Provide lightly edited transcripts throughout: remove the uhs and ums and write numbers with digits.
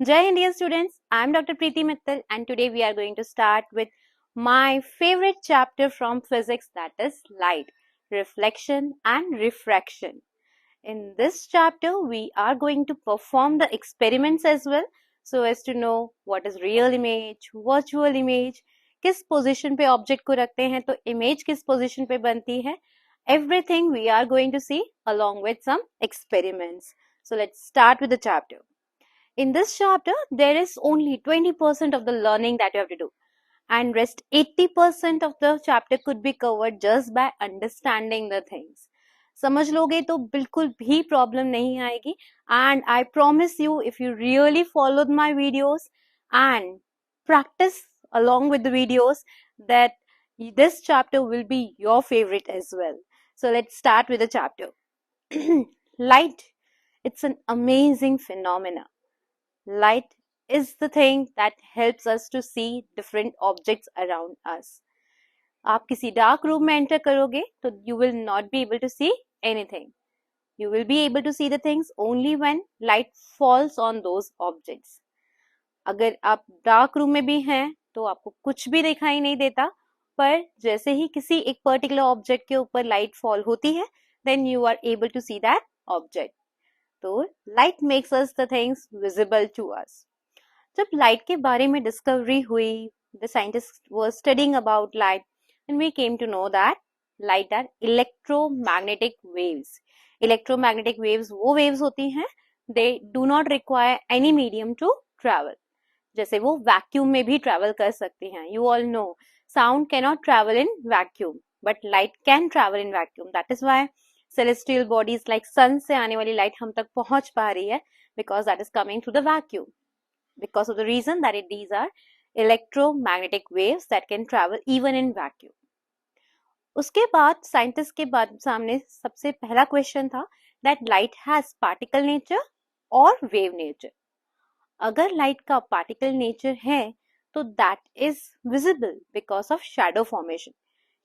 Jai Hind, dear students. I'm Dr. Preeti Mittal, and today we are going to start with my favorite chapter from physics, that is light, reflection and refraction. In this chapter, we are going to perform the experiments as well, so as to know what is real image, virtual image, किस position पे object को रखते हैं तो image किस position पे बनती है. Everything we are going to see along with some experiments. So let's start with the chapter. In this chapter, there is only 20% of the learning that you have to do, and rest 80% of the chapter could be covered just by understanding the things. समझ लोगे तो बिल्कुल भी problem नहीं आएगी, and I promise you, if you really followed my videos and practice along with the videos, that this chapter will be your favorite as well. So let's start with the chapter. Light, it's an amazing phenomena. Light is the thing that helps us to see different objects around us. आप किसी dark room में enter करोगे तो you will not be able to see anything. You will be able to see the things only when light falls on those objects. अगर आप dark room में भी हैं तो आपको कुछ भी दिखाई नहीं देता, पर जैसे ही किसी एक पर्टिकुलर ऑब्जेक्ट के ऊपर लाइट फॉल होती है, then you are able to see that object. तो light makes us the things visible to us. जब लाइट के बारे में डिस्कवरी हुई, the scientist were studying about light and we came to know that light are electromagnetic waves. Electromagnetic waves वो waves होती हैं, they do not require any medium to travel. जैसे वो वैक्यूम में भी ट्रैवल कर सकती हैं. You all know sound can not travel in vacuum, but light can travel in vacuum. That is why celestial bodies like sun से आने वाली light हम तक पहुंच पा रही है, because that is coming through the vacuum, because of the reason that these are electromagnetic waves that can travel even in vacuum. उसके बाद साइंटिस्ट के बाद सामने सबसे पहला क्वेश्चन था that light has particle nature और wave nature. अगर लाइट का पार्टिकल नेचर है तो that is visible because of shadow formation.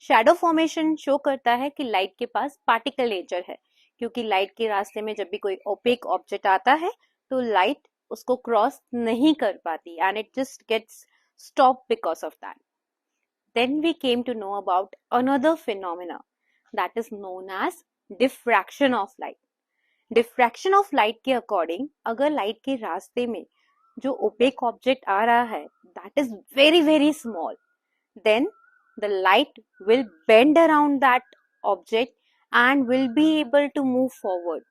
Shadow formation show करता है कि लाइट के पास पार्टिकल नेचर है, क्योंकि लाइट के रास्ते में जब भी कोई ओपेक ऑब्जेक्ट आता है तो लाइट उसको क्रॉस नहीं कर पाती, and it just gets stop because of that. Then we came to know about another phenomena that is known as diffraction of light. Diffraction of light के अकॉर्डिंग, अगर light के रास्ते में जो ओपेक ऑब्जेक्ट आ रहा है that is very very small, then the light will bend around that object and will be able to move forward.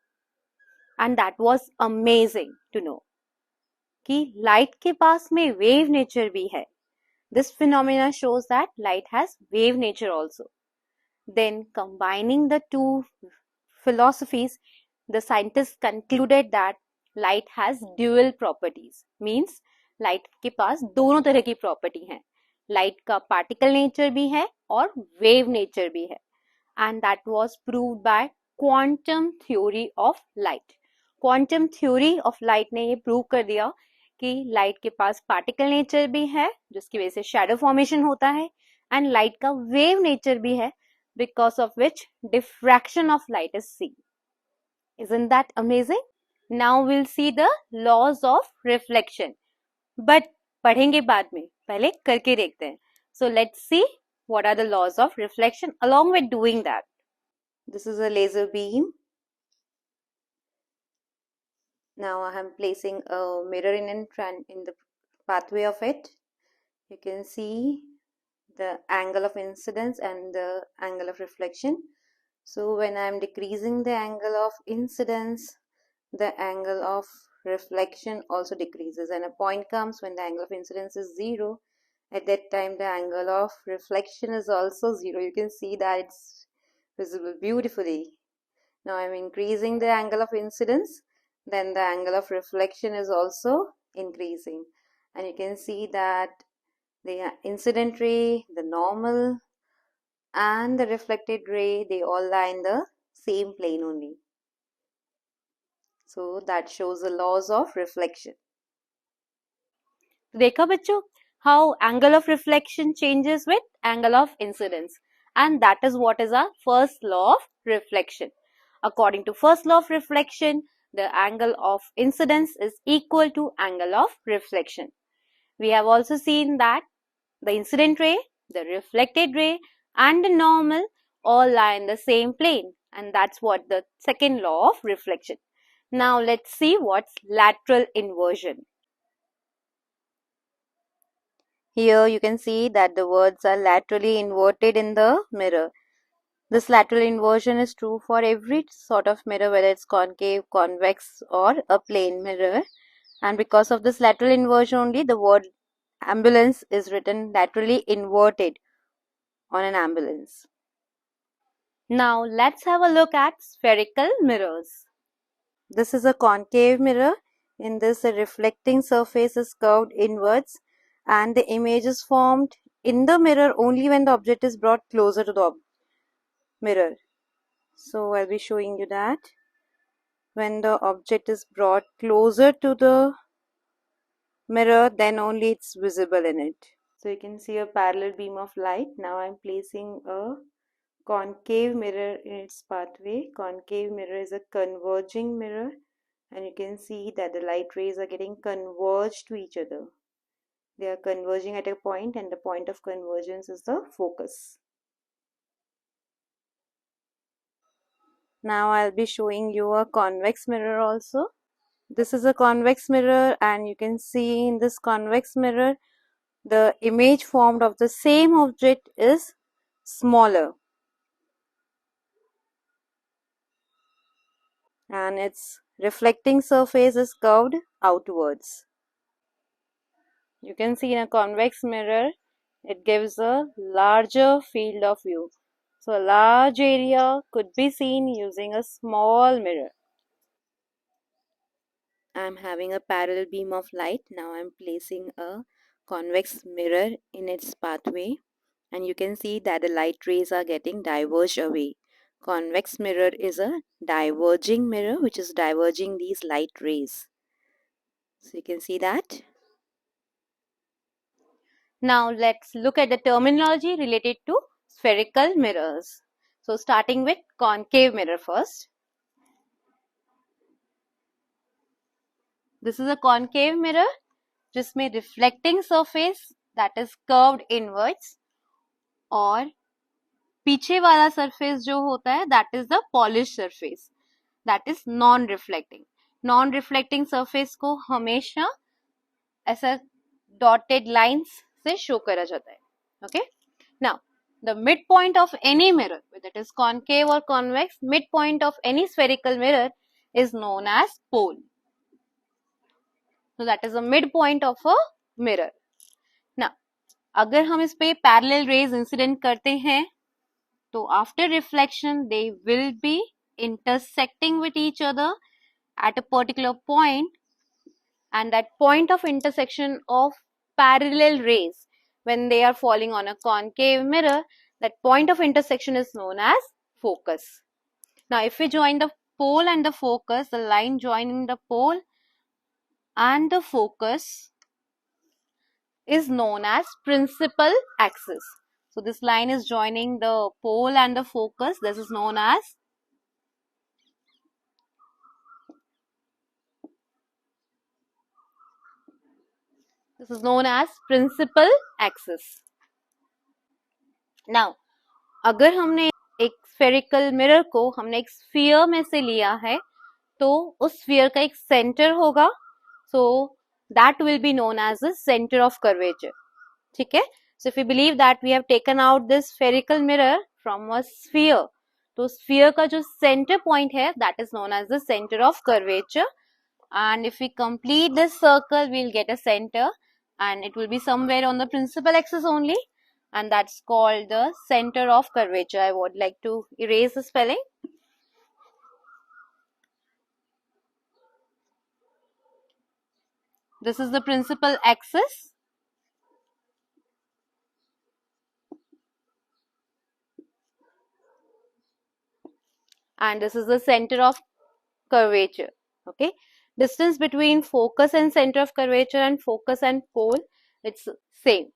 And that was amazing to know कि light के पास में wave nature भी है. This phenomena shows that light has wave nature also. Then combining the two philosophies, the scientists concluded that light has dual properties. Means light के पास दोनों तरह की property हैं. लाइट का पार्टिकल नेचर भी है और वेव नेचर भी है, and that was proved bye quantum theory of light. Quantum theory of light ने ये प्रूव कर दिया कि लाइट के पास पार्टिकल नेचर भी है, जिसकी वजह से शैडो फॉर्मेशन होता है, एंड लाइट का वेव नेचर भी है, because of which diffraction of light is seen. Isn't that amazing? Now we'll see the laws of reflection. But पढ़ेंगे बाद में, पहले करके देखते हैं. So let's see what are the laws of reflection along with doing that. This is a laser beam. Now I am placing a mirror in the pathway of it. You can see the angle of incidence and the angle of reflection. So when I am decreasing the angle of incidence, the angle of reflection also decreases, and a point comes when the angle of incidence is 0. At that time the angle of reflection is also 0. You can see that it's visible beautifully. Now I'm increasing the angle of incidence, then the angle of reflection is also increasing, and you can see that the incident ray, the normal and the reflected ray, they all lie in the same plane only. So that shows the laws of reflection. देखा बच्चों, how angle of reflection changes with angle of incidence, and that is what is our first law of reflection. According to first law of reflection, the angle of incidence is equal to angle of reflection. We have also seen that the incident ray, the reflected ray and the normal all lie in the same plane, and that's what the second law of reflection. Now let's see what's lateral inversion. Here you can see that the words are laterally inverted in the mirror. This lateral inversion is true for every sort of mirror, whether it's concave, convex or a plane mirror. And because of this lateral inversion only, the word ambulance is written laterally inverted on an ambulance. Now let's have a look at spherical mirrors. This is a concave mirror. In this, the reflecting surface is curved inwards and the image is formed in the mirror only when the object is brought closer to the mirror. So I'll be showing you that when the object is brought closer to the mirror, then only it's visible in it. So you can see a parallel beam of light. Now I'm placing a concave mirror in its pathway. Concave mirror is a converging mirror, and you can see that the light rays are getting converged to each other. They are converging at a point, and the point of convergence is the focus. Now I'll be showing you a convex mirror also. This is a convex mirror, and you can see in this convex mirror the image formed of the same object is smaller, and its reflecting surface is curved outwards. You can see in a convex mirror it gives a larger field of view. So a large area could be seen using a small mirror. I am having a parallel beam of light. Now I am placing a convex mirror in its pathway, and you can see that the light rays are getting diverged away. Convex mirror is a diverging mirror which is diverging these light rays. So you can see that. Now let's look at the terminology related to spherical mirrors. So starting with concave mirror first. This is a concave mirror जिसमें reflecting surface that is curved inwards और पीछे वाला surface जो होता है that is the polished surface, that is non-reflecting. Non-reflecting surface को हमेशा ऐसा dotted lines से show करा जाता है. Okay? Now, the midpoint of any mirror, whether it is concave or convex, midpoint of any spherical mirror is known as pole. So that is the midpoint of a mirror. Now, अगर हम इस पे parallel rays incident करते हैं, तो after reflection they will be intersecting with each other at a particular point, and that point of intersection of parallel rays when they are falling on a concave mirror, that point of intersection is known as focus. Now, if we join the pole and the focus, the line joining the pole and the focus is known as principal axis. So, this line is joining the pole and the focus. This is known as principal axis. Now, अगर हमने एक spherical mirror को हमने एक sphere में से लिया है, तो उस sphere का एक center होगा. So that will be known as the center of curvature. ठीक है? So if we believe that we have taken out this spherical mirror from a sphere, तो sphere का जो center point है, that is known as the center of curvature. And if we complete this circle, we'll get a center, and it will be somewhere on the principal axis only, and that's called the center of curvature. I would like to erase the spelling. This is the principal axis, and this is the center of curvature. Okay, distance between focus and center of curvature and focus and pole, it's same.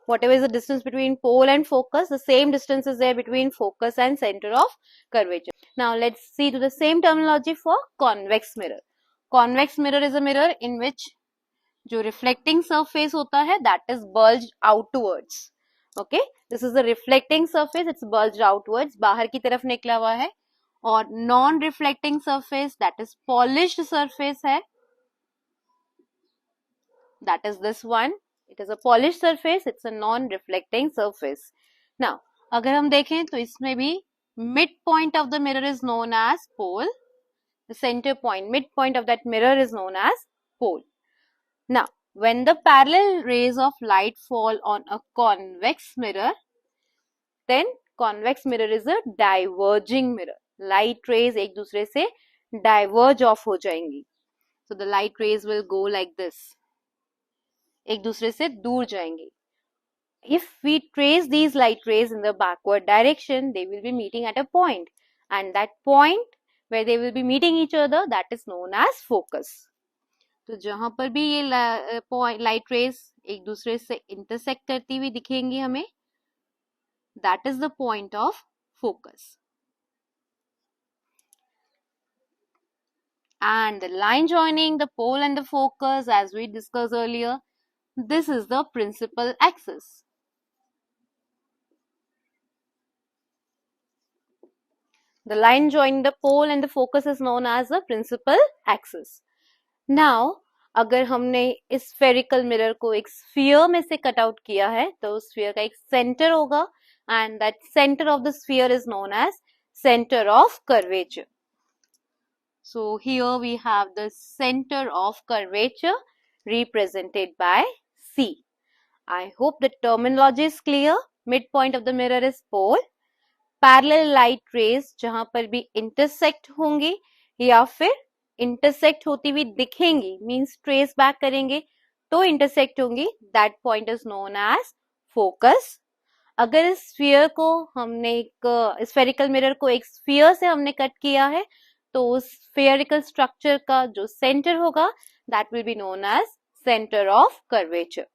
Whatever is the distance between pole and focus, the same distance is there between focus and center of curvature. Now let's see to the same terminology for convex mirror. Convex mirror is a mirror in which जो reflecting surface होता है that is bulged outwards. Okay, this is a reflecting surface, it's bulged outwards, बाहर की तरफ निकला हुआ है. और non reflecting surface that is polished surface है, that is this one. It is a polished surface, it's a non reflecting surface. Now अगर हम देखें तो इसमें भी midpoint of the mirror is known as pole. The center point, midpoint of that mirror is known as pole. Now, when the parallel rays of light fall on a convex mirror, then convex mirror is a diverging mirror. Light rays एक दूसरे से diverge off हो जाएंगी. So the light rays will go like this. एक दूसरे से दूर जाएंगी. If we trace these light rays in the backward direction, they will be meeting at a point. And that point where they will be meeting each other, that is known as focus. तो जहां पर भी ये light raise एक दूसरे से intersect करती हुई दिखेंगी हमें, that is the point of focus. And the line joining the pole and the focus, as we discussed earlier, this is the principal axis. The line joining the pole and the focus is known as the principal axis. Now, अगर हमने इस spherical mirror को एक sphere में से cut out किया है तो स्फीयर का एक सेंटर होगा and that centre of the sphere is known as centre of curvature. So here we have the center of curvature represented by C. I hope the terminology is clear. Midpoint of the mirror is pole. Parallel light rays जहां पर भी intersect होंगी या फिर intersect होती हुई दिखेंगी, means trace back करेंगे तो intersect होंगी, that point is known as focus. अगर इस स्फीयर को हमने एक स्फेरिकल मिरर को एक स्फीयर से हमने कट किया है तो उस स्फेरिकल स्ट्रक्चर का जो सेंटर होगा that will be known as center of curvature.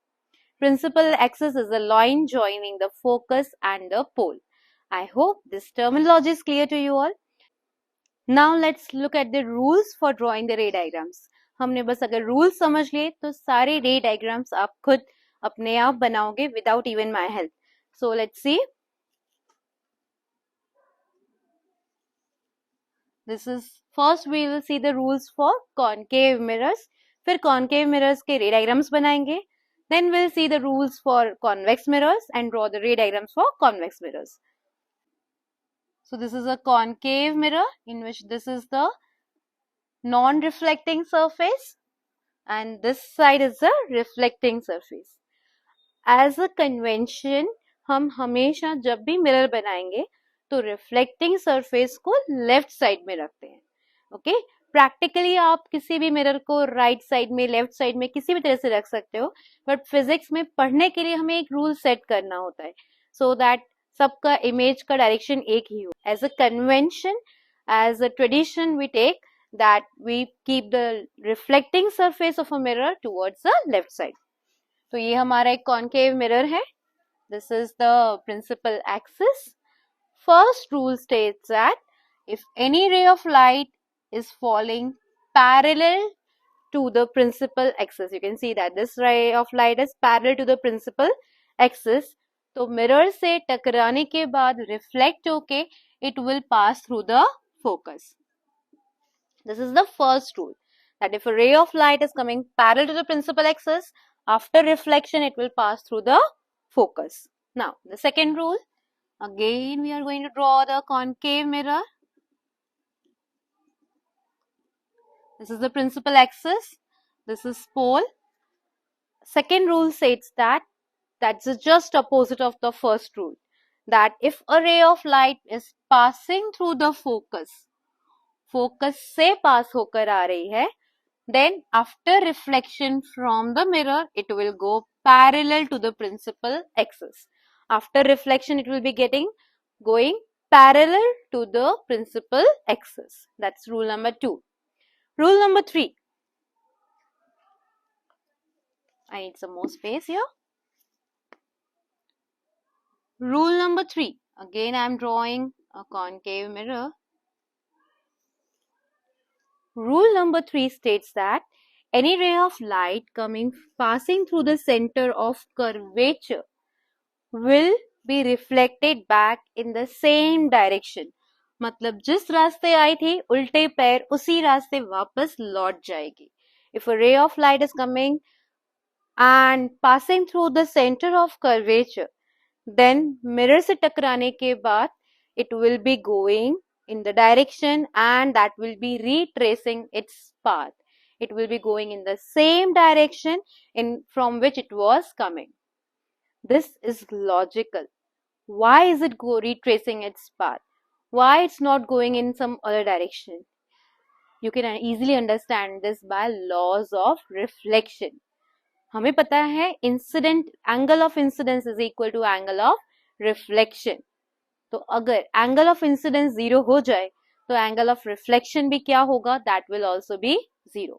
Principal axis is the line joining the focus and the pole. I hope this terminology is clear to you all. Now let's look at the rules for drawing the ray diagrams. हमने बस अगर rules समझ लिए तो सारे ray diagrams आप खुद अपने आप बनाओगे without even my help. So let's see. This is first we will see the rules for concave mirrors. फिर concave mirrors के ray diagrams बनाएंगे. Then we'll see the rules for convex mirrors and draw the ray diagrams for convex mirrors. So this is a concave mirror in which this is the non-reflecting surface and this side is the reflecting surface. As a convention, हम हमेशा जब भी mirror बनाएंगे तो reflecting surface को left side में रखते हैं. ओके, प्रैक्टिकली आप किसी भी मिरर को राइट साइड में, लेफ्ट साइड में किसी भी तरह से रख सकते हो, बट फिजिक्स में पढ़ने के लिए हमें एक रूल सेट करना होता है सो दैट सबका इमेज का डायरेक्शन एक ही हो. As a convention, as a tradition we take that we keep the reflecting surface of a mirror towards the left side. तो ये हमारा एक कॉन्केव मिरर है. This is the principal axis. First rule states that if any ray of light is falling parallel to the principal axis, you can see that this ray of light is parallel to the principal axis, तो mirror से टकराने के बाद reflect होके it will pass through the focus. This is the first rule, that if a ray of light is coming parallel to the principal axis, after reflection it will pass through the focus. Now the second rule, again we are going to draw the concave mirror. This is the principal axis, this is pole. Second rule states that that's just opposite of the first rule, that if a ray of light is passing through the focus, focus से pass होकर आ रही है, then after reflection from the mirror it will go parallel to the principal axis. After reflection it will be going parallel to the principal axis. That's rule number 2. Rule number 3. I need some more space here. Rule number 3. Again I am drawing a concave mirror. Rule number 3 states that any ray of light passing through the center of curvature will be reflected back in the same direction. मतलब जिस रास्ते आई थी उल्टे पैर उसी रास्ते वापस लौट जाएगी. If a ray of light is coming and passing through the center of curvature, then mirror से टकराने के बाद it will be going in the direction and that will be retracing its path. It will be going in the same direction from which it was coming. This is logical. Why is it retracing its path? Why it's not going in some other direction? You can easily understand this by laws of reflection. हमें पता है incident angle of incidence is equal to angle of reflection. तो अगर angle of incidence 0 हो जाए तो angle of reflection भी क्या होगा? That will also be 0.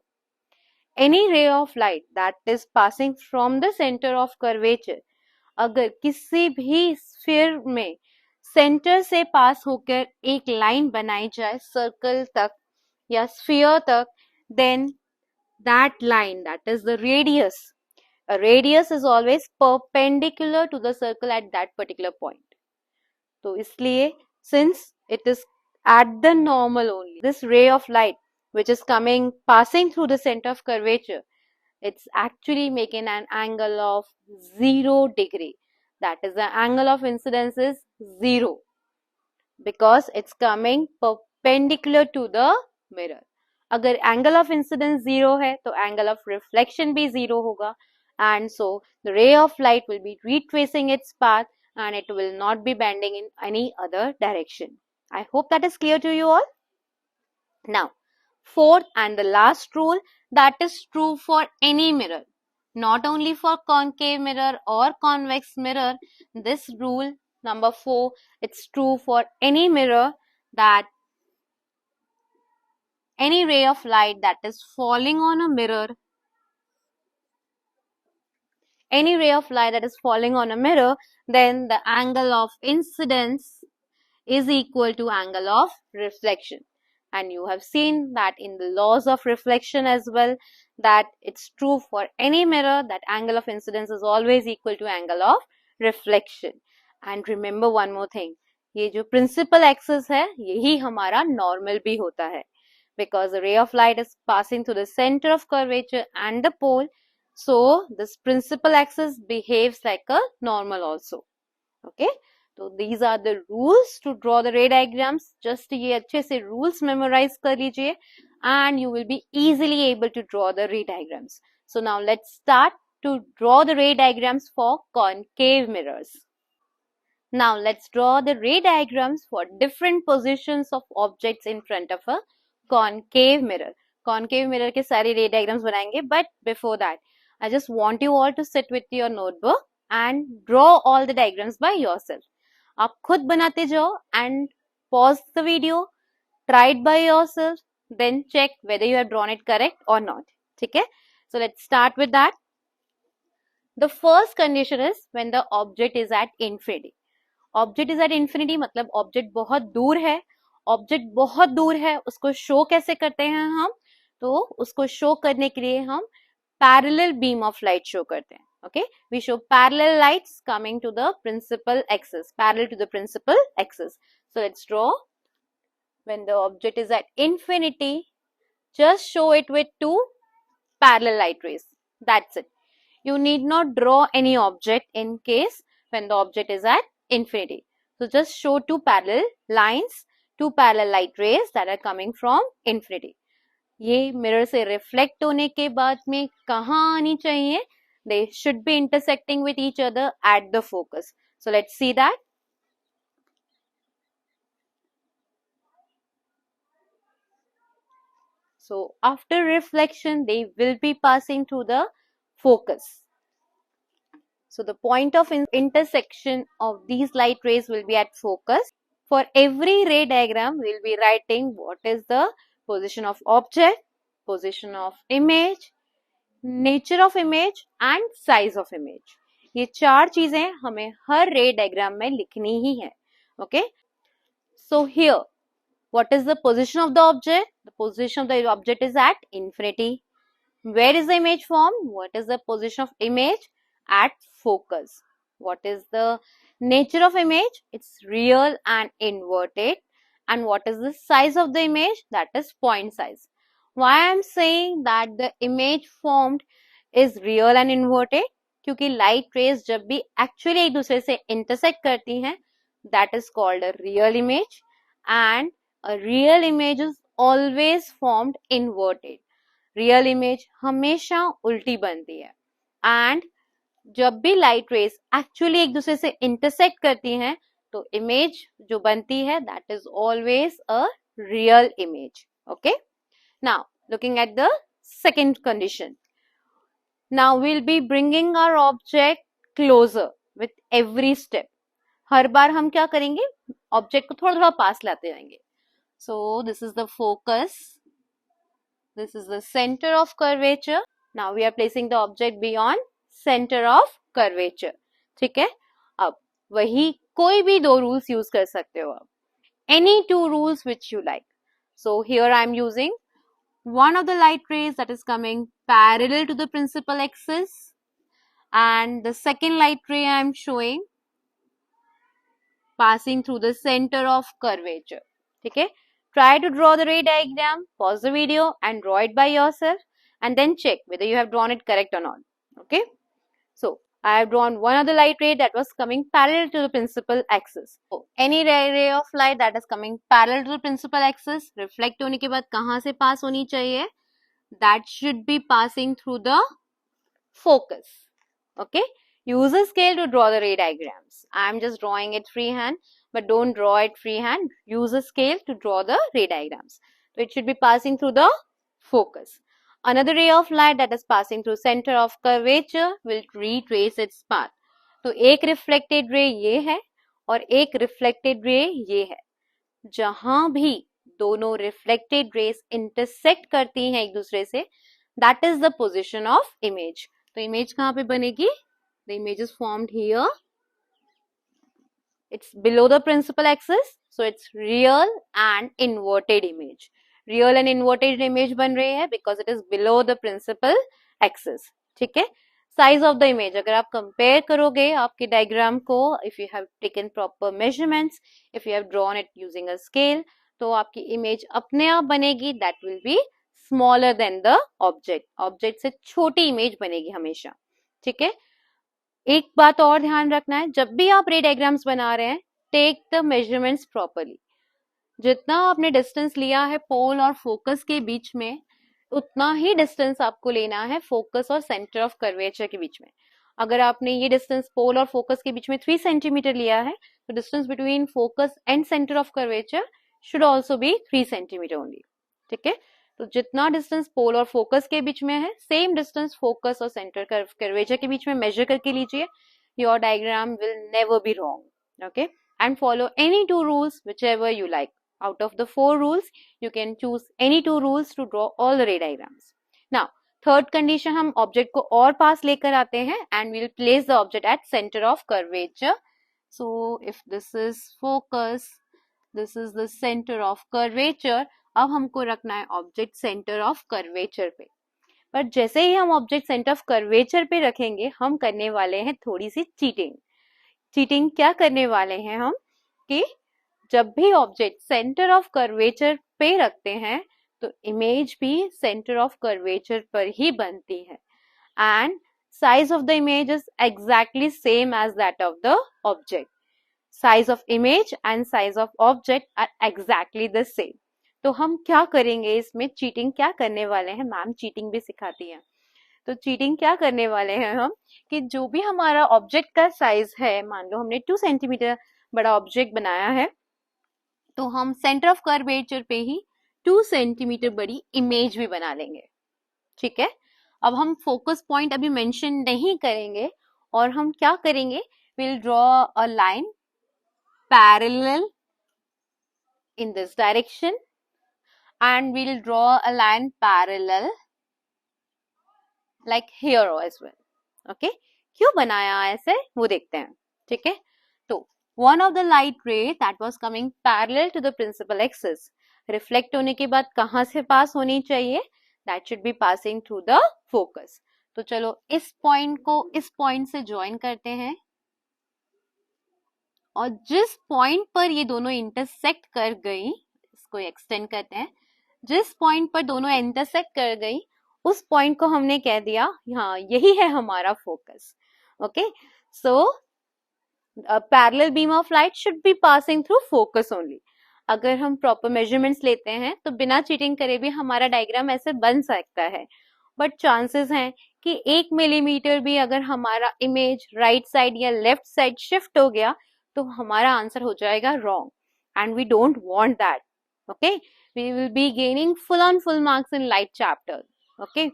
Any रे of light that is passing from the centre of curvature, अगर किसी भी स्फीयर में सेंटर से पास होकर एक लाइन बनाई जाए सर्कल तक या स्फीयर तक, then that line, that is the radius. A radius is always perpendicular to the circle at that particular point. तो इसलिए since it is at the normal only, this ray of light which is passing through the center of curvature, it's actually making an angle of 0 degree. That is, the angle of incidence is 0 because it's coming perpendicular to the mirror. अगर angle of incidence 0 है तो angle of reflection भी 0 होगा. And so the ray of light will be retracing its path and it will not be bending in any other direction. I hope that is clear to you all. Now, fourth and the last rule that is true for any mirror, not only for concave mirror or convex mirror. This rule number 4, it's true for any mirror, that any ray of light that is falling on a mirror, any ray of light that is falling on a mirror, then the angle of incidence is equal to angle of reflection. And you have seen that in the laws of reflection as well, that it's true for any mirror that angle of incidence is always equal to angle of reflection. And remember one more thing, ये जो principal axis है यही हमारा normal भी होता है, because the ray of light is passing through the center of curvature and the pole. So this principal axis behaves like a normal also. Okay, so these are the rules to draw the ray diagrams. Just ये अच्छे से rules memorize कर लीजिए and you will be easily able to draw the ray diagrams. So now let's start to draw the ray diagrams for concave mirrors. Now let's draw the ray diagrams for different positions of objects in front of a concave mirror. Concave mirror के सारे ray diagrams बनाएंगे, but before that I just want you all to sit with your notebook and draw all the diagrams by yourself. आप खुद बनाते जाओ and pause the video, try it by yourself, then check whether you have drawn it correct or not. ठीक है? So let's start with that. The first condition is when the object is at infinity. Object is at infinity मतलब object बहुत दूर है. Object बहुत दूर है, उसको show कैसे करते हैं हम? तो उसको show करने के लिए हम parallel beam of light show करते हैं. Okay, we show parallel lights coming to the principal axis, parallel to the principal axis. So let's draw. When the object is at infinity, just show it with two parallel light rays. That's it. You need not draw any object in case when the object is at infinity. So just show two parallel lines, two parallel light rays that are coming from infinity. ये mirror से reflect होने के बाद में कहाँ आनी चाहिए? They should be intersecting with each other at the focus. So let's see that. So after reflection, they will be passing through the focus. So the point of intersection of these light rays will be at focus. For every ray diagram, we will be writing what is the position of object, position of image, nature of image and size of image. ये चार चीजें हमें हर ray diagram में लिखनी ही है. Okay. So here, What is the position of the object? The position of the object is at infinity. Where is the image formed? What is the position of image? At focus. What is the nature of image? It's real and inverted. And what is the size of the image? That is point size. Why I am saying that the image formed is real and inverted? क्योंकि light rays जब भी actually एक दूसरे से intersect करती हैं, that is called a real image, and a real image is always formed inverted. Real image हमेशा उल्टी बनती है, एंड जब भी लाइट रेस एक्चुअली एक दूसरे से इंटरसेक्ट करती हैं तो इमेज जो बनती है that is always a real image. Okay, now looking at the second condition. Now we'll be bringing our object closer with every step. हर बार हम क्या करेंगे, ऑब्जेक्ट को थोड़ा थोड़ा पास लाते जाएंगे. So this is the focus. This is the center of curvature. Now we are placing the object beyond center of curvature. ठीक है, अब वही कोई भी दो rules use कर सकते हो आप. Any two rules which you like. So here I am using one of the light rays that is coming parallel to the principal axis, and the second light ray I am showing passing through the center of curvature. ठीक है, try to draw the ray diagram, pause the video and draw it by yourself, and then check whether you have drawn it correct or not. Okay, so I have drawn one of the light ray that was coming parallel to the principal axis. So any ray of light that is coming parallel to the principal axis, reflect होने के बाद कहाँ से pass होनी चाहिए? That should be passing through the focus. Okay, use a scale to draw the ray diagrams. I am just drawing it freehand, but don't draw it freehand. Use a scale to draw the ray diagrams. So it should be passing through the focus. Another ray of light that is passing through center of curvature will retrace its path. तो एक reflected ray ये है और एक reflected ray ये है. जहां भी दोनों reflected rays intersect करती हैं एक दूसरे से, that is the position of image. तो image कहाँ पे बनेगी? The image is formed here. It's below the principal axis, so it's real and inverted image. Real and inverted image बन रही है because it is below the principal axis. ठीक है, size of the image अगर आप compare करोगे आपके diagram को, if you have taken proper measurements, if you have drawn it using a scale, तो आपकी image अपने आप बनेगी. That will be smaller than the object. Object से छोटी image बनेगी हमेशा. ठीक है, एक बात और ध्यान रखना है, जब भी आप रे डायग्राम्स बना रहे हैं, टेक द मेजरमेंट्स प्रॉपरली. जितना आपने डिस्टेंस लिया है पोल और फोकस के बीच में, उतना ही डिस्टेंस आपको लेना है फोकस और सेंटर ऑफ कर्वेचर के बीच में. अगर आपने ये डिस्टेंस पोल और फोकस के बीच में 3 सेंटीमीटर लिया है, तो distance between focus and centre of curvature should also be 3 centimetre only. ठीक है, तो जितना डिस्टेंस पोल और फोकस के बीच में है, सेम डिस्टेंस फोकस और सेंटर कर्वेचर के बीच में मेजर करके लीजिए. Your diagram will never be wrong. Okay, and follow any 2 rules whichever you like. Out of the 4 rules, you can choose any 2 rules to draw all the ray diagrams. Now, third condition, हम object को और पास लेकर आते हैं and we'll place the object at center of curvature. So, if this is focus, this is the center of curvature. अब हमको रखना है ऑब्जेक्ट सेंटर ऑफ कर्वेचर पे. पर जैसे ही हम ऑब्जेक्ट सेंटर ऑफ कर्वेचर पे रखेंगे, हम करने वाले हैं थोड़ी सी चीटिंग. चीटिंग क्या करने वाले हैं हम, कि जब भी ऑब्जेक्ट सेंटर ऑफ कर्वेचर पे रखते हैं तो इमेज भी सेंटर ऑफ कर्वेचर पर ही बनती है, and size of the image is exactly same as that of the object. Size of image and size of object are exactly the same. तो हम क्या करेंगे इसमें, चीटिंग क्या करने वाले हैं, मैम चीटिंग भी सिखाती हैं. तो चीटिंग क्या करने वाले हैं हम, कि जो भी हमारा ऑब्जेक्ट का साइज है, मान लो हमने 2 सेंटीमीटर बड़ा ऑब्जेक्ट बनाया है, तो हम सेंटर ऑफ कर्वेचर पे ही 2 सेंटीमीटर बड़ी इमेज भी बना लेंगे. ठीक है, अब हम फोकस पॉइंट अभी मेंशन नहीं करेंगे और हम क्या करेंगे, will draw a line parallel in this direction and we'll draw a line parallel like here as well. Okay, क्यों बनाया ऐसे वो देखते हैं. ठीक है, तो one of the light ray that was coming parallel to the principal axis reflect होने के बाद कहाँ से पास होनी चाहिए, that should be passing through the focus. तो चलो इस पॉइंट को इस पॉइंट से ज्वाइन करते हैं, और जिस पॉइंट पर ये दोनों इंटरसेक्ट कर गई, इसको एक्सटेंड करते हैं, जिस पॉइंट पर दोनों इंटरसेक्ट कर गई उस पॉइंट को हमने कह दिया हाँ यही है हमारा focus. Okay, so parallel beam of light should be passing through focus only. अगर हम प्रॉपर मेजरमेंट्स लेते हैं तो बिना चीटिंग करे भी हमारा डायग्राम ऐसे बन सकता है, बट चांसेस हैं कि 1 मिलीमीटर भी अगर हमारा इमेज राइट साइड या लेफ्ट साइड शिफ्ट हो गया तो हमारा आंसर हो जाएगा wrong, and we don't want that. Okay, we will be gaining full on full marks in light chapter. Okay,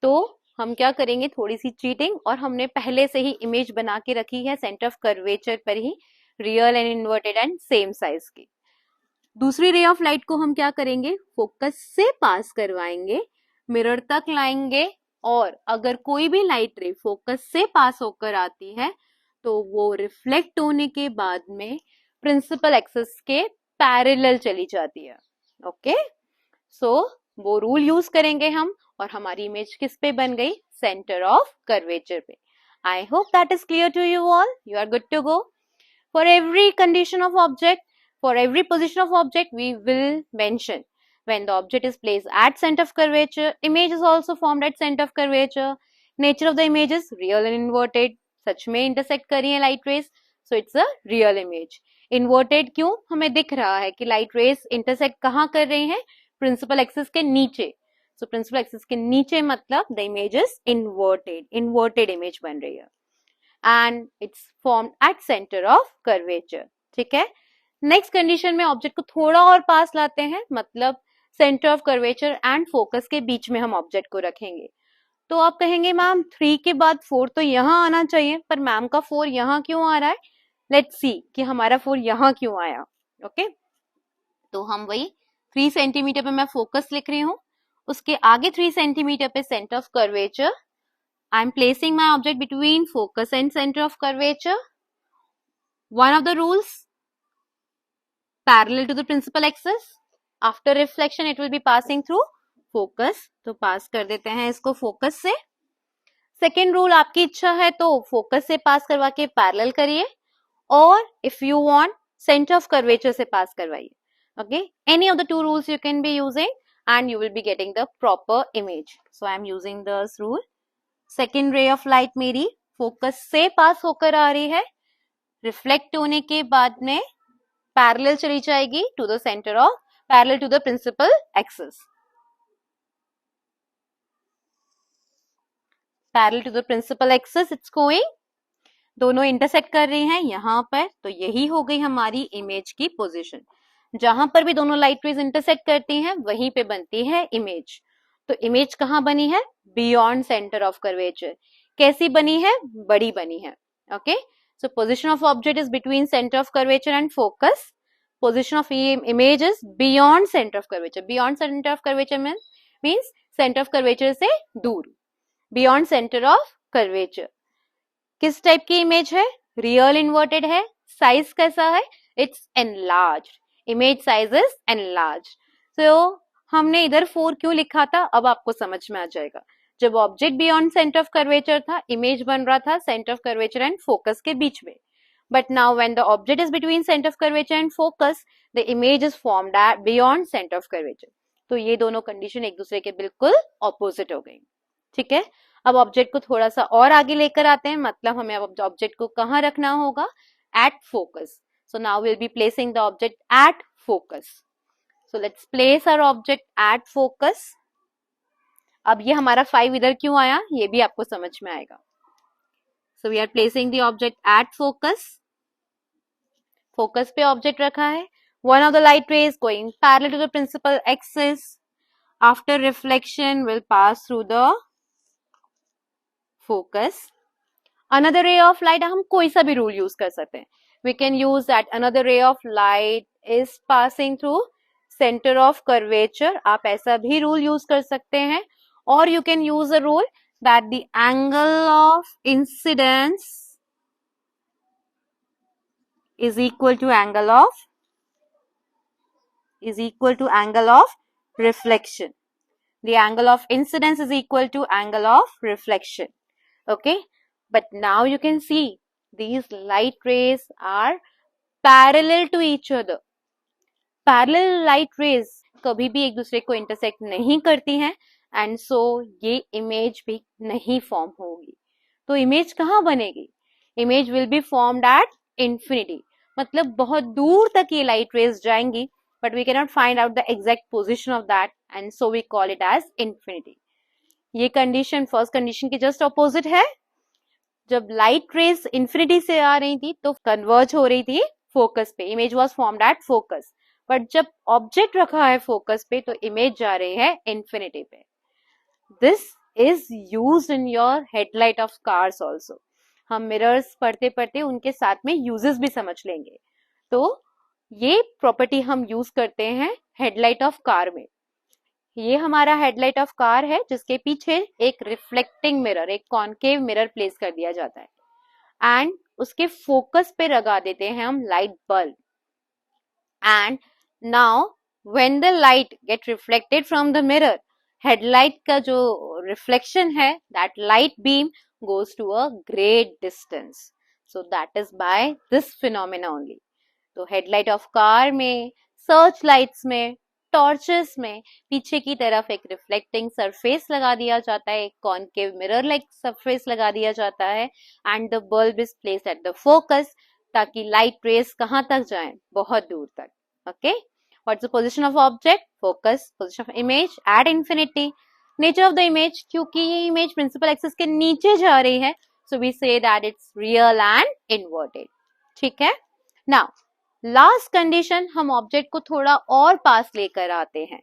तो हम क्या करेंगे, थोड़ी सी चीटिंग, और हमने पहले से ही इमेज बना के रखी है सेंटर ऑफ कर्वेचर पर ही, real and inverted and same size की। दूसरी रे ऑफ लाइट को हम क्या करेंगे, फोकस से पास करवाएंगे, मिरर तक लाएंगे, और अगर कोई भी लाइट रे फोकस से पास होकर आती है तो वो रिफ्लेक्ट होने के बाद में प्रिंसिपल एक्सिस के पैरेलल चली जाती है। ओके, सो वो रूल यूज करेंगे हम, और हमारी इमेज किस पे बन गई, सेंटर ऑफ कर्वेचर पे। I hope that is clear to you all, you are good to go. For every condition of object, for every position of object we will mention when the object is placed at center of curvature, image is also formed at center of curvature, nature of the image is real and inverted, सच में intersect कर रही है light rays, so it's a real image। inverted क्यों, हमें दिख रहा है कि light rays intersect कहाँ कर रही हैं, principal axis के नीचे, so principal axis के नीचे मतलब the image is inverted image बन रही है, and it's formed at center of curvature। ठीक है, नेक्स्ट कंडीशन में ऑब्जेक्ट को थोड़ा और पास लाते हैं, मतलब centre of curvature and focus के बीच में हम ऑब्जेक्ट को रखेंगे। तो आप कहेंगे मैम 3 के बाद 4 तो यहाँ आना चाहिए, पर मैम का 4 यहाँ क्यों आ रहा है, लेट्स सी कि हमारा 4 यहाँ क्यों आया। ओके, तो हम वही 3 सेंटीमीटर पे मैं फोकस लिख रही हूँ, उसके आगे 3 सेंटीमीटर पे centre of curvature, I am placing my object between focus and centre of curvature. One of the rules, parallel to the principal axis, after reflection it will be passing through focus, तो पास कर देते हैं इसको focus से। Second rule, आपकी इच्छा है तो फोकस से पास करवा के पैरेलल करिए, और if you want centre of curvature से पास करवाइए। Okay, any of the two rules you can be using and you will be getting the proper image. So I am using this rule. Second रे of light मेरी focus से पास होकर आ रही है, reflect होने के बाद में पैरेलल चली जाएगी to the centre of, parallel to the principal axis, parallel to the principal axis it's going, दोनों इंटरसेक्ट कर रही हैं यहाँ पर, तो यही हो गई हमारी इमेज की पोजीशन। जहां पर भी दोनों लाइट रेज इंटरसेक्ट करती हैं वहीं पे बनती है इमेज। तो इमेज कहाँ बनी है, बियॉन्ड सेंटर ऑफ कर्वेचर। कैसी बनी है, बड़ी बनी है। Okay, so position of object is between center of curvature and focus, position of image is beyond center of curvature, beyond center of curvature means center of curvature से दूर, beyond center of curvature। किस type की image है, real inverted है, size कैसा है, it's enlarged, image size is enlarged। so हमने इधर 4 क्यों लिखा था, अब आपको समझ में आ जाएगा। जब object beyond centre of curvature था, इमेज बन रहा था centre of curvature and focus के बीच में, but now when the object is between centre of curvature and focus, the image is formed at beyond centre of curvature. तो ये दोनों कंडीशन एक दूसरे के बिल्कुल ऑपोजिट हो गई। ठीक है, अब ऑब्जेक्ट को थोड़ा सा और आगे लेकर आते हैं, मतलब हमें अब ऑब्जेक्ट को कहाँ रखना होगा, at focus. So now will be placing the object at focus. So let's place our object at focus. अब ये हमारा 5 इधर क्यों आया, ये भी आपको समझ में आएगा। So we are placing the object at focus, focus पे ऑब्जेक्ट रखा है, one of the light rays going parallel to the principal axis, after reflection will pass through the focus. Another ray of light, हम कोई सा भी rule use कर सकते हैं, we can use that another ray of light is passing through centre of curvature, आप ऐसा भी रूल यूज कर सकते हैं। Or you can use a rule that the angle of incidence is equal to angle of is equal to angle of reflection. The angle of incidence is equal to angle of reflection. Okay, but now you can see these light rays are parallel to each other. Parallel light rays कभी भी एक दूसरे को intersect नहीं करती हैं, and so ये image भी नहीं फॉर्म होगी. तो इमेज कहाँ बनेगी? Image will be formed at infinity. मतलब बहुत दूर तक ये लाइट रेज जाएंगी, but we can not find out the exact position of that, and so we call it as infinity. ये कंडीशन फर्स्ट कंडीशन के जस्ट ऑपोजिट है. जब लाइट रेज इंफिनिटी से आ रही थी तो कन्वर्ज हो रही थी फोकस पे, image was formed at focus. But जब ऑब्जेक्ट रखा है फोकस पे तो इमेज जा रही है इंफिनिटी पे. This is used in your headlight of cars also. हम मिरर्स पढ़ते पढ़ते उनके साथ में यूजेस भी समझ लेंगे. तो ये प्रॉपर्टी हम यूज करते हैं हेडलाइट ऑफ कार में. ये हमारा हेडलाइट ऑफ कार है जिसके पीछे एक रिफ्लेक्टिंग मिरर, एक कॉनकेव मिरर प्लेस कर दिया जाता है एंड उसके फोकस पे लगा देते हैं हम light bulb. And now when the light gate reflected from the mirror, headlight का जो रिफ्लेक्शन है, that light beam goes to a great distance. So that is by this phenomena only. तो हेडलाइट ऑफ कार में, search lights में, torches में पीछे की तरफ एक रिफ्लेक्टिंग सरफेस लगा दिया जाता है, एक कॉनकेव मिरर लाइक सरफेस लगा दिया जाता है, and the bulb is placed at the focus, ताकि लाइट रेस कहाँ तक जाएं? बहुत दूर तक. Okay, what's the position of object? Focus. Position of image? At infinity. Nature of the image, क्योंकि ये इमेज प्रिंसिपल एक्सिस के नीचे जा रही है, so we say that it's real and inverted. ठीक है. नाउ लास्ट कंडीशन, हम ऑब्जेक्ट को थोड़ा और पास लेकर आते हैं.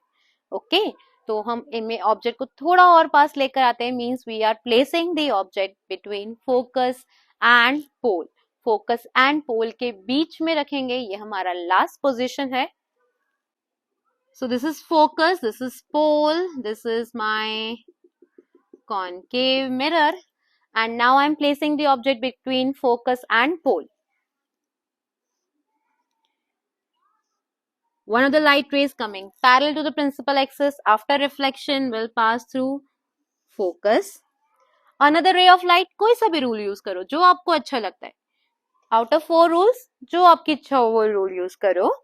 ओके, तो हम ऑब्जेक्ट को थोड़ा और पास लेकर आते हैं, means we are placing the object between focus and pole. Focus and pole के बीच में रखेंगे, ये हमारा लास्ट पोजीशन है. So this is focus, this is pole, this is my concave mirror, and now I am placing the object between focus and pole. One of the light rays coming parallel to the principal axis after reflection will pass through focus. Another ray of light, कोई सा भी rule use करो जो आपको अच्छा लगता है. Out of 4 rules, जो आपकी इच्छा हो वो rule use करो.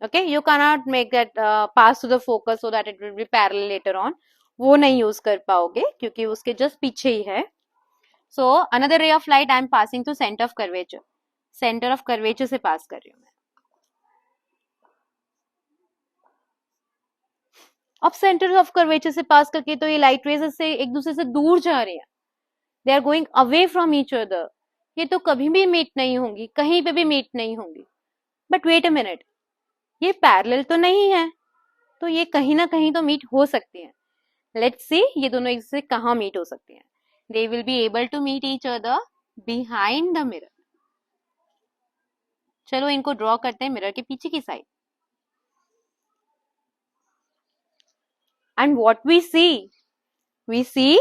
Okay, you cannot make that pass to the focus so that it will be parallel later on. वो नहीं यूज कर पाओगे क्योंकि उसके जस्ट पीछे ही है. So another ray of light I am passing to center of curvature. Center of curvature से पास कर रही हूँ मैं. अब सेंटर ऑफ कर्वेचर से पास करके तो ये लाइट रेज से एक दूसरे से दूर जा रही हैं. They are going away from each other. ये तो कभी भी मीट नहीं होंगी, कहीं पे भी मीट नहीं होंगी. बट वेट अ मिनट, ये पैरेलल तो नहीं है, तो ये कहीं ना कहीं तो मीट हो सकती हैं. लेट्स सी ये दोनों एक दूसरे कहाँ मीट हो सकती हैं. They will be able to meet each other behind the mirror. चलो इनको ड्रॉ करते हैं मिरर के पीछे की side. And what we see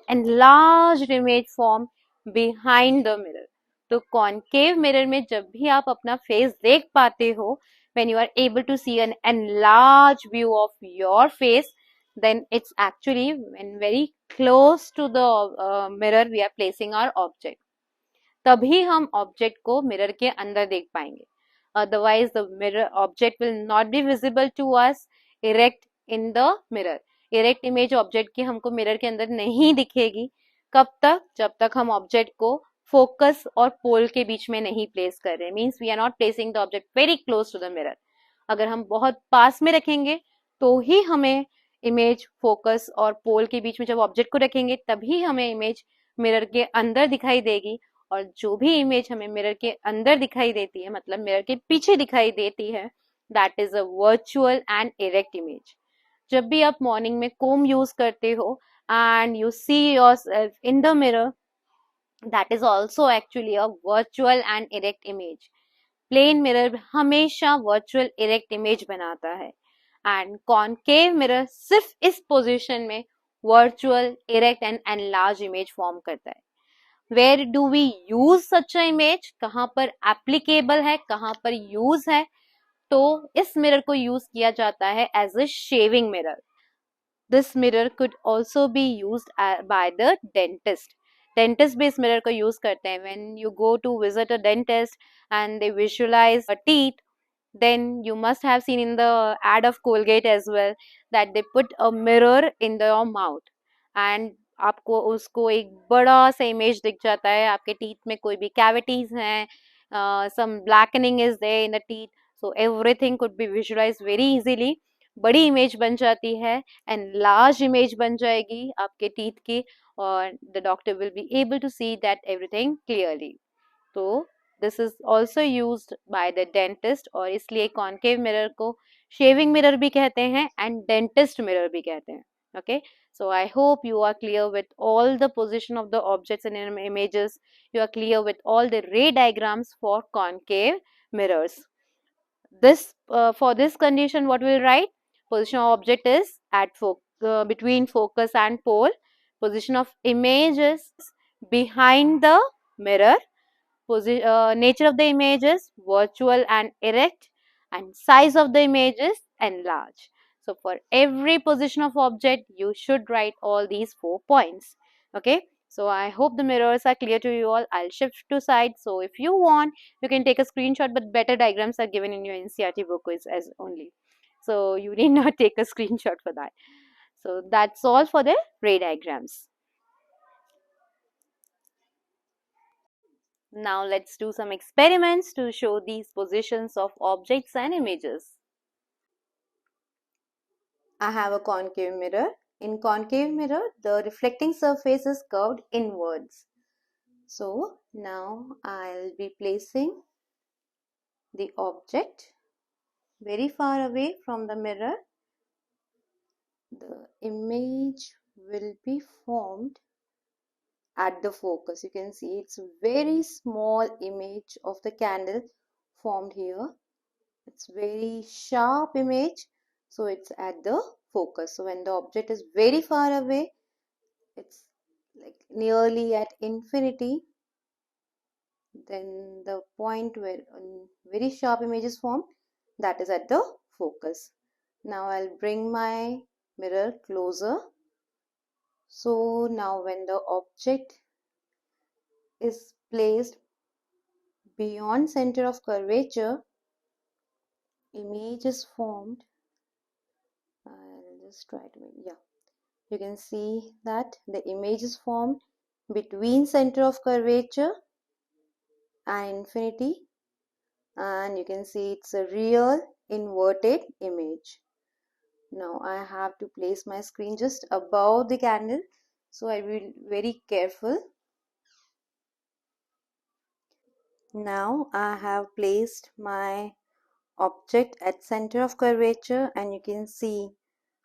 enlarged image form behind the mirror. तो कॉनकेव मिरर में जब भी आप अपना फेस देख पाते हो, when you are able to see an enlarged view of your face, then it's actually when very close to the mirror we are placing our object. तभी हम ऑब्जेक्ट को मिरर के अंदर देख पाएंगे. Otherwise the mirror object will not be visible to us erect in the mirror. Erect image object की हमको mirror के अंदर नहीं दिखेगी. कब तक? जब तक हम ऑब्जेक्ट को फोकस और पोल के बीच में नहीं प्लेस कर रहे. Means we are not placing the object very close to the mirror. अगर हम बहुत पास में रखेंगे तो ही हमें इमेज फोकस और पोल के बीच में जब ऑब्जेक्ट को रखेंगे तभी हमें इमेज मिरर के अंदर दिखाई देगी. और जो भी इमेज हमें मिरर के अंदर दिखाई देती है, मतलब मिरर के पीछे दिखाई देती है, that is a virtual and erect image. जब भी आप मॉर्निंग में कोम यूज करते हो and you see yourself in the mirror, that is also actually a virtual and erect image. Plane mirror हमेशा वर्चुअल इरेक्ट इमेज बनाता है एंड कॉनकेव मिरर सिर्फ इस पोजीशन में virtual erect and enlarge image form करता है. Where do we use such a image? कहाँ पर एप्लीकेबल है, कहाँ पर यूज है? तो इस मिरर को यूज किया जाता है as a shaving mirror. This mirror could also be used by the dentist. Dentist भी इस mirror को use करते हैं. When you go to visit a dentist and they visualize a teeth, then you must have seen in the ad of Colgate as well that they put a mirror in your mouth and आपको उसको एक बड़ा सा image दिख जाता है. आपके teeth में कोई भी कैविटीज हैं, some blackening is there in the teeth, so everything could be visualized very easily. बड़ी इमेज बन जाती है एंड लार्ज इमेज बन जाएगी आपके टीथ की, और the doctor will be able to see that everything clearly. तो this is also used by the dentist, और इसलिए कॉन्केव मिरर को शेविंग मिरर भी कहते हैं एंड डेंटिस्ट मिरर भी कहते हैं. Okay, so I hope you are clear with all the position of the objects and images. You are clear with all the ray diagrams for concave mirrors. This for this condition, what we'll write? Position of object is at between focus and pole. Position of image is behind the mirror. Nature of the image is virtual and erect, and size of the image is enlarged. So for every position of object, you should write all these 4 points. Okay. So I hope the mirrors are clear to you all. I'll shift to side. So if you want, you can take a screenshot, but better diagrams are given in your NCRT book as only. So you need not take a screenshot for that. So that's all for the ray diagrams. Now let's do some experiments to show these positions of objects and images. I have a concave mirror. In concave mirror, the reflecting surface is curved inwards. So now I'll be placing the object very far away from the mirror. The image will be formed at the focus. You can see it's a very small image of the candle formed here. It's very sharp image, so it's at the focus. So when the object is very far away, it's like nearly at infinity, then the point where very sharp image is formed, that is at the focus. Now I'll bring my mirror closer. So now when the object is placed beyond center of curvature, image is formed. I'll just try to make, yeah, you can see that the image is formed between center of curvature and infinity, and you can see it's a real inverted image. Now I have to place my screen just above the candle, so I will be very careful. Now I have placed my object at center of curvature, and you can see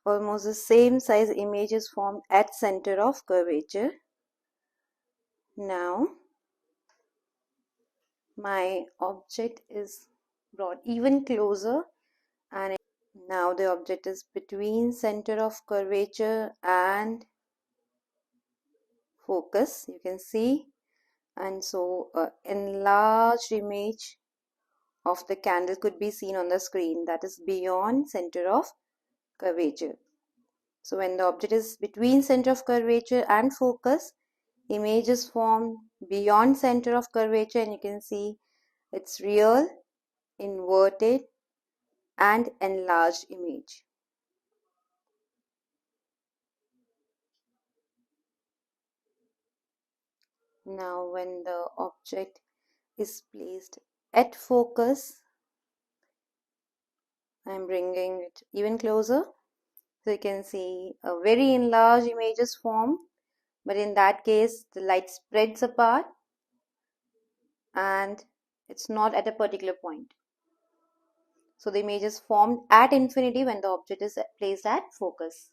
almost the same size image is formed at center of curvature. Now my object is brought even closer, and now the object is between center of curvature and focus, you can see, and so enlarged image of the candle could be seen on the screen, that is beyond center of curvature. So when the object is between center of curvature and focus, image is formed beyond center of curvature, and you can see it's real, inverted and enlarged image. Now when the object is placed at focus, I am bringing it even closer, so you can see a very enlarged image is formed, but in that case the light spreads apart and it's not at a particular point. So the image is formed at infinity when the object is placed at focus.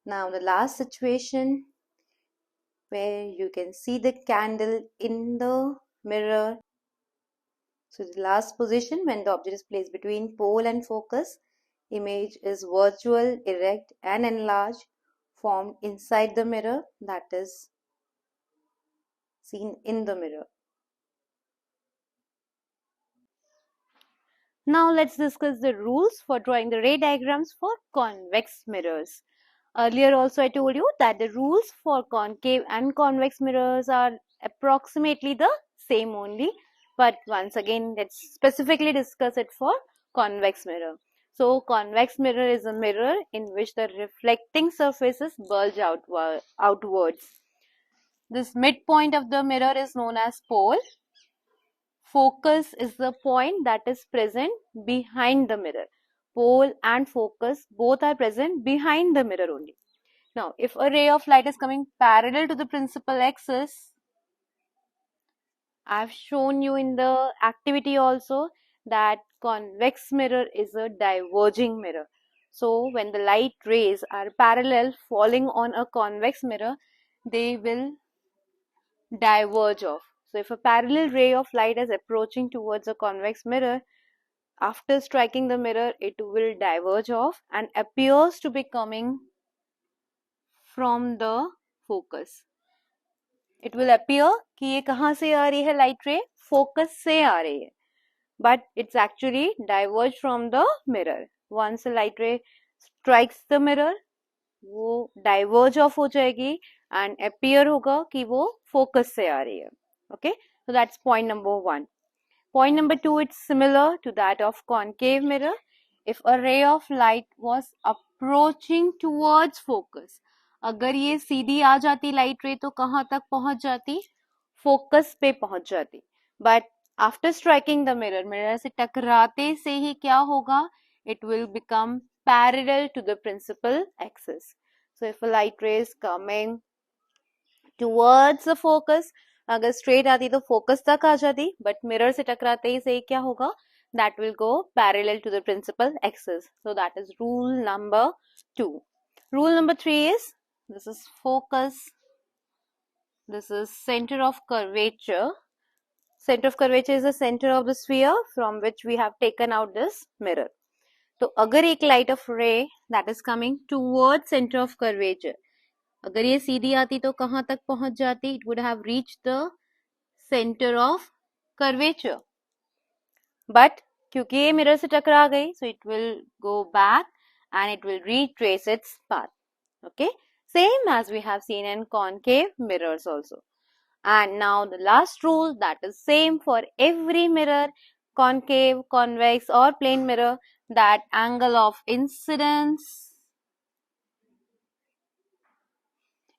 Now the last situation where you can see the candle in the mirror. So the last position when the object is placed between pole and focus, image is virtual, erect and enlarged, formed inside the mirror, that is seen in the mirror. Now let's discuss the rules for drawing the ray diagrams for convex mirrors. Earlier also I told you that the rules for concave and convex mirrors are approximately the same only, but once again let's specifically discuss it for convex mirror. So convex mirror is a mirror in which the reflecting surfaces bulge outwards. This midpoint of the mirror is known as pole. Focus is the point that is present behind the mirror. Pole and focus both are present behind the mirror only. Now, if a ray of light is coming parallel to the principal axis, I've shown you in the activity also that convex mirror is a diverging mirror. So, when the light rays are parallel falling on a convex mirror, they will diverge off. So, if a parallel ray of light is approaching towards a convex mirror, after striking the mirror, it will diverge off and appears to be coming from the focus. It will appear कि ये कहाँ से आ रही है light ray? Focus से आ रही है. But it's actually diverged from the mirror. Once a light ray strikes the mirror, वो diverge off हो जाएगी and appear होगा कि वो focus से आ रही है. Okay, so that's point number 1. Point number 2, it's similar to that of concave mirror. If a ray of light was approaching towards focus, अगर ये सीधी आ जाती लाइट रे तो कहाँ तक पहुंच जाती? फोकस पे पहुंच जाती. But after striking the mirror, mirror से टकराते से ही क्या होगा? It will become parallel to the principal axis. So if a light ray is coming towards the focus, अगर स्ट्रेट आती तो फोकस तक आ जाती, बट मिरर से टकराते ही से क्या होगा? That will go parallel to the principal axis. So that is rule number 2. Rule number 3 is, this is focus, this is center of curvature. Center of curvature is the center of the sphere from which we have taken out this mirror. तो अगर एक light of ray that is coming towards center of curvature, अगर ये सीधी आती तो कहाँ तक पहुंच जाती? It would have reached the center of curvature. But क्योंकि ये मिरर से टकरा गई, so it will go back and it will retrace its path. Okay, same as we have seen in concave mirrors also. And now the last rule that is same for every mirror, concave, convex or plane mirror, that angle of incidence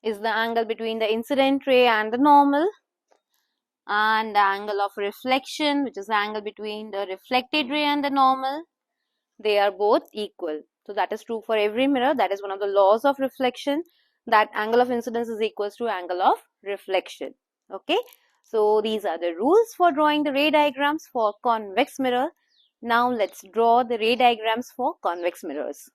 is the angle between the incident ray and the normal, and the angle of reflection, which is the angle between the reflected ray and the normal, they are both equal. So that is true for every mirror. That is one of the laws of reflection, that angle of incidence is equals to angle of reflection. Okay, so these are the rules for drawing the ray diagrams for convex mirror. Now let's draw the ray diagrams for convex mirrors.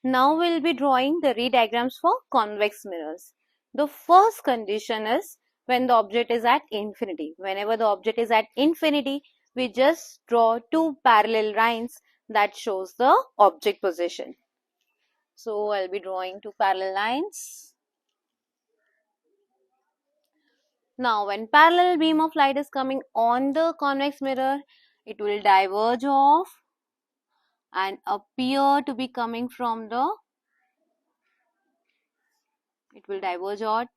Now we'll be drawing the ray diagrams for convex mirrors. The first condition is when the object is at infinity. Whenever the object is at infinity, we just draw two parallel lines that shows the object position. So I'll be drawing two parallel lines. Now when parallel beam of light is coming on the convex mirror, it will diverge off and appear to be coming from the, it will diverge out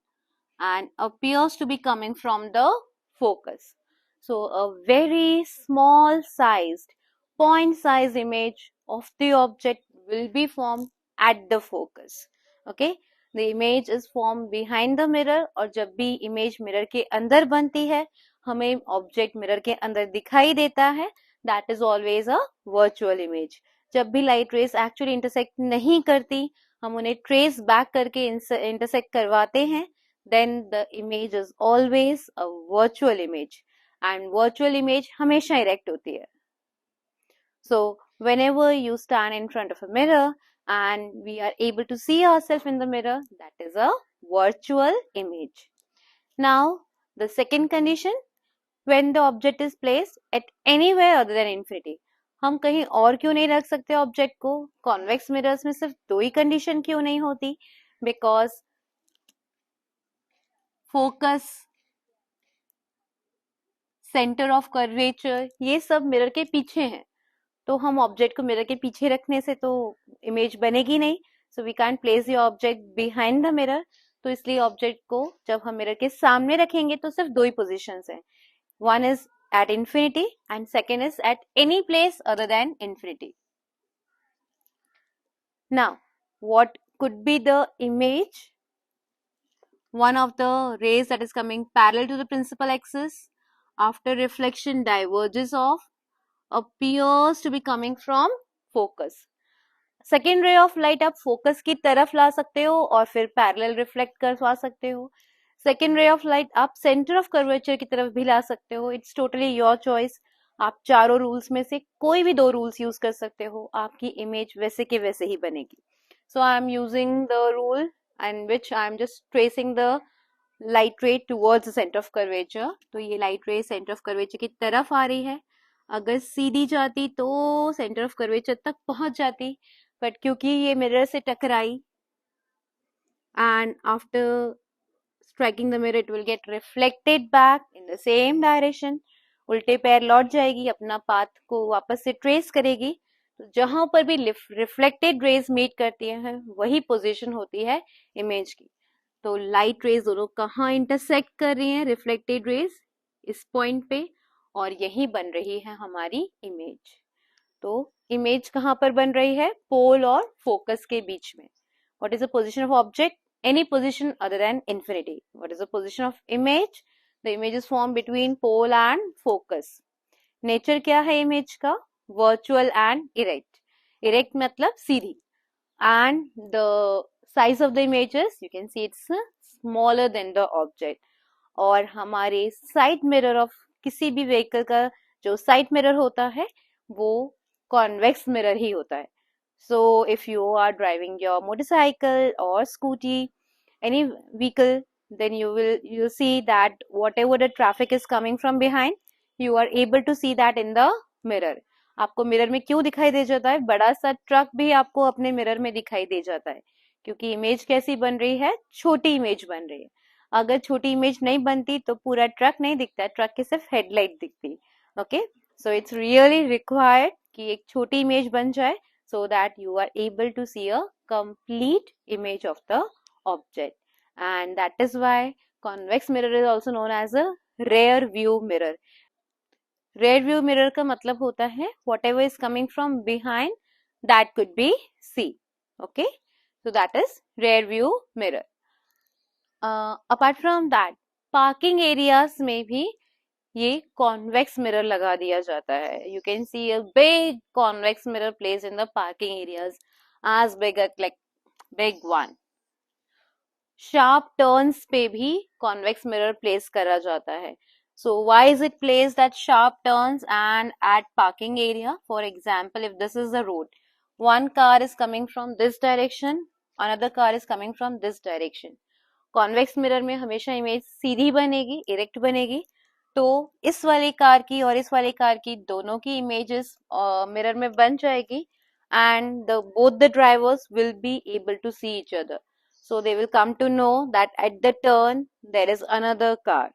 and appears to be coming from the focus. So a very small sized, point size image of the object will be formed at the focus. Okay, the image is formed behind the mirror, और जब भी image mirror के अंदर बनती है, हमें object mirror के अंदर दिखाई देता है, that is always a virtual image. जब भी light rays actually intersect नहीं करती, हम उन्हें trace back करके intersect करवाते हैं, then the image is always a virtual image, and virtual image हमेशा erect होती है. So whenever you stand in front of a mirror and we are able to see ourselves in the mirror, that is a virtual image. Now the second condition, when the object is placed at anywhere other than infinity. हम कहीं और क्यों नहीं रख सकते object को? Convex mirrors में सिर्फ दो ही कंडीशन क्यों नहीं होती? Because focus centre of curvature, ये सब मिरर के पीछे हैं। तो हम ऑब्जेक्ट को मिरर के पीछे रखने से तो इमेज बनेगी नहीं, so we can place the object behind the mirror. तो इसलिए ऑब्जेक्ट को जब हम मिरर के सामने रखेंगे तो सिर्फ दो ही पोजिशन है, one is at infinity and second is at any place other than infinity. Now, what could be the image? One of the rays that is coming parallel to the principal axis after reflection diverges off appears to be coming from focus. Second रे of light आप focus की तरफ ला सकते हो और फिर parallel reflect करवा सकते हो। सेकेंड रे ऑफ लाइट आप सेंटर ऑफ कर्वेचर की तरफ भी ला सकते हो। It's totally your choice. आप चारों रूल्स में से कोई भी दो रूल्स यूज कर सकते हो, आपकी इमेज वैसे के वैसे ही बनेगी। So I am using the rule and which I am just tracing the light ray towards the centre of curvature. तो ये लाइट रे सेंटर ऑफ कर्वेचर की तरफ आ रही है। अगर सीधी जाती तो सेंटर ऑफ कर्वेचर तक पहुंच जाती, बट क्योंकि ये मिरर से टकराई and after striking the mirror it will get reflected back in the same direction, उल्टे पैर लौट जाएगी, अपना पाथ को वापस से ट्रेस करेगी। तो जहां पर भी रिफ्लेक्टेड रेज मीट करती हैं वही पोजीशन होती है इमेज की। तो लाइट रेज दोनों कहाँ इंटरसेक्ट कर रही हैं? रिफ्लेक्टेड रेज इस पॉइंट पे, और यही बन रही है हमारी इमेज। तो इमेज कहाँ पर बन रही है? पोल और फोकस के बीच में। What is the position of object? Any position other than infinity. What is the position of image? The image is form between pole and focus. Nature क्या है इमेज का? Virtual and erect. इरेक्ट मतलब सीधी। And the size of the images you can see it's smaller than the object. और हमारे side mirror of किसी भी vehicle का जो साइड मिरर होता है वो convex mirror ही होता है। So if you are driving your motorcycle or scooty, any vehicle, then you'll see that whatever the traffic is coming from behind, you are able to see that in the mirror. आपको mirror में क्यों दिखाई दे जाता है? बड़ा सा truck भी आपको अपने मिरर में दिखाई दे जाता है, क्योंकि इमेज कैसी बन रही है? छोटी इमेज बन रही है। अगर छोटी इमेज नहीं बनती तो पूरा ट्रक नहीं दिखता है, ट्रक की सिर्फ हेडलाइट दिखती। Okay, so it's really required कि एक छोटी इमेज बन जाए so that you are able to see a complete image of the object, and that is why convex mirror is also known as a rear view mirror. Rear view mirror का मतलब होता है whatever is coming from behind that could be seen. Okay, so that is rear view mirror. Apart from that, parking areas में भी ये convex mirror लगा दिया जाता है। You can see a big convex mirror place in the parking areas, as big like big one. Sharp turns पे भी convex mirror place करा जाता है। So why is it placed at sharp turns and at parking area? For example, if this is the road, one car is coming from this direction, another car is coming from this direction. Convex mirror में हमेशा image सीधी बनेगी, erect बनेगी। तो इस वाली car की और इस वाली कार की दोनों की इमेजेस मिरर में बन जाएगी, and both the drivers will be able to see each other. So they will come to know that at the turn there is another car.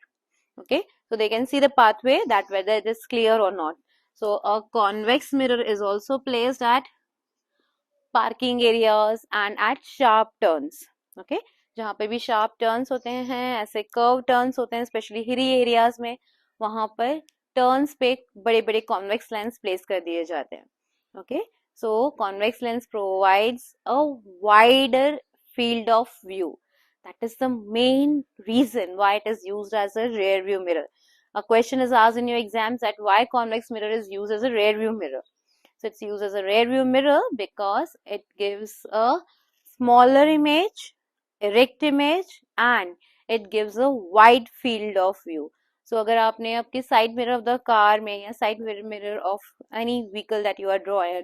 Okay, so they can see the pathway, that whether it is clear or not. So a convex mirror is also placed at parking areas and at sharp turns. Okay, जहाँ पे भी sharp turns होते हैं, ऐसे curve turns होते हैं, specially hilly areas में, वहां पर टर्न्स पे बड़े बड़े कॉन्वेक्स लेंस प्लेस कर दिए जाते हैं। Okay, so convex lens provides a wider field of view. That is the main reason why it is used as a rear view mirror. A question is asked in your exams that why convex mirror is used as a rear view mirror. So it's used as a rear view mirror because it gives a smaller image, erect image, and it gives a wide field of view. So अगर आपने आपके side mirror of the car में या side mirror of any vehicle that you are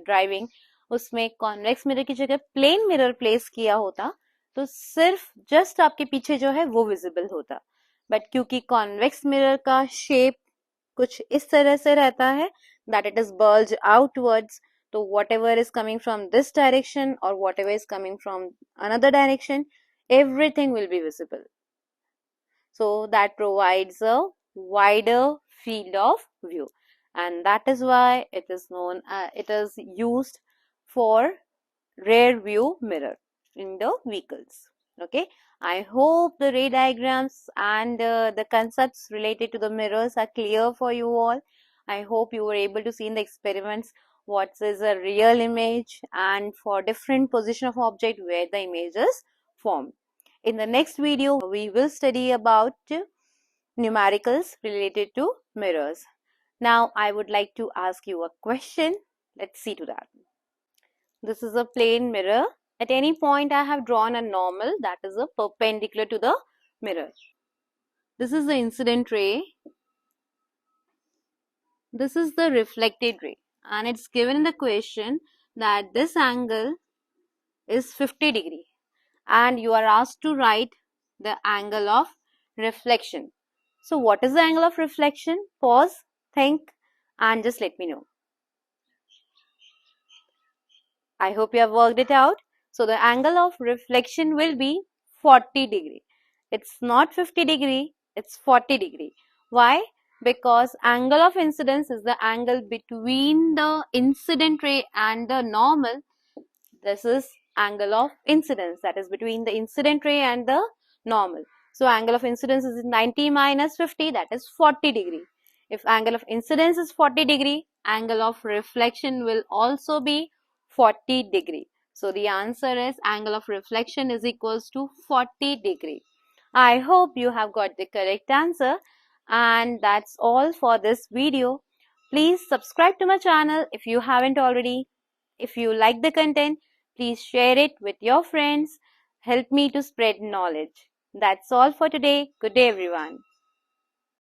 driving, उसमें convex mirror की जगह plain mirror place किया होता तो सिर्फ जस्ट आपके पीछे जो है वो विजिबल होता। बट क्योंकि कॉन्वेक्स मिरर का शेप कुछ इस तरह से रहता है that it is bulge outwards, तो whatever is coming from this direction और whatever is coming from another direction, everything will be visible. So that provides a wider field of view, and that is why it is known it is used for rear view mirror in the vehicles. Okay, I hope the ray diagrams and the concepts related to the mirrors are clear for you all. I hope you were able to see in the experiments what is a real image and for different position of object where the image is formed. In the next video, we will study about numericals related to mirrors. Now, I would like to ask you a question. Let's see to that. This is a plane mirror. At any point, I have drawn a normal that is a perpendicular to the mirror. This is the incident ray. This is the reflected ray. And it's given in the question that this angle is 50 degree. And you are asked to write the angle of reflection. So what is the angle of reflection? Pause, think, and just let me know. I hope you have worked it out. So the angle of reflection will be 40 degree. It's not 50 degree, it's 40 degree. Why? Because angle of incidence is the angle between the incident ray and the normal. This is angle of incidence, that is between the incident ray and the normal. So angle of incidence is 90 minus 50, that is 40 degree. If angle of incidence is 40 degree, angle of reflection will also be 40 degree. So the answer is angle of reflection is equals to 40 degree. I hope you have got the correct answer, and that's all for this video. Please subscribe to my channel if you haven't already. If you like the content, please share it with your friends. Help me to spread knowledge. That's all for today. Good day, everyone.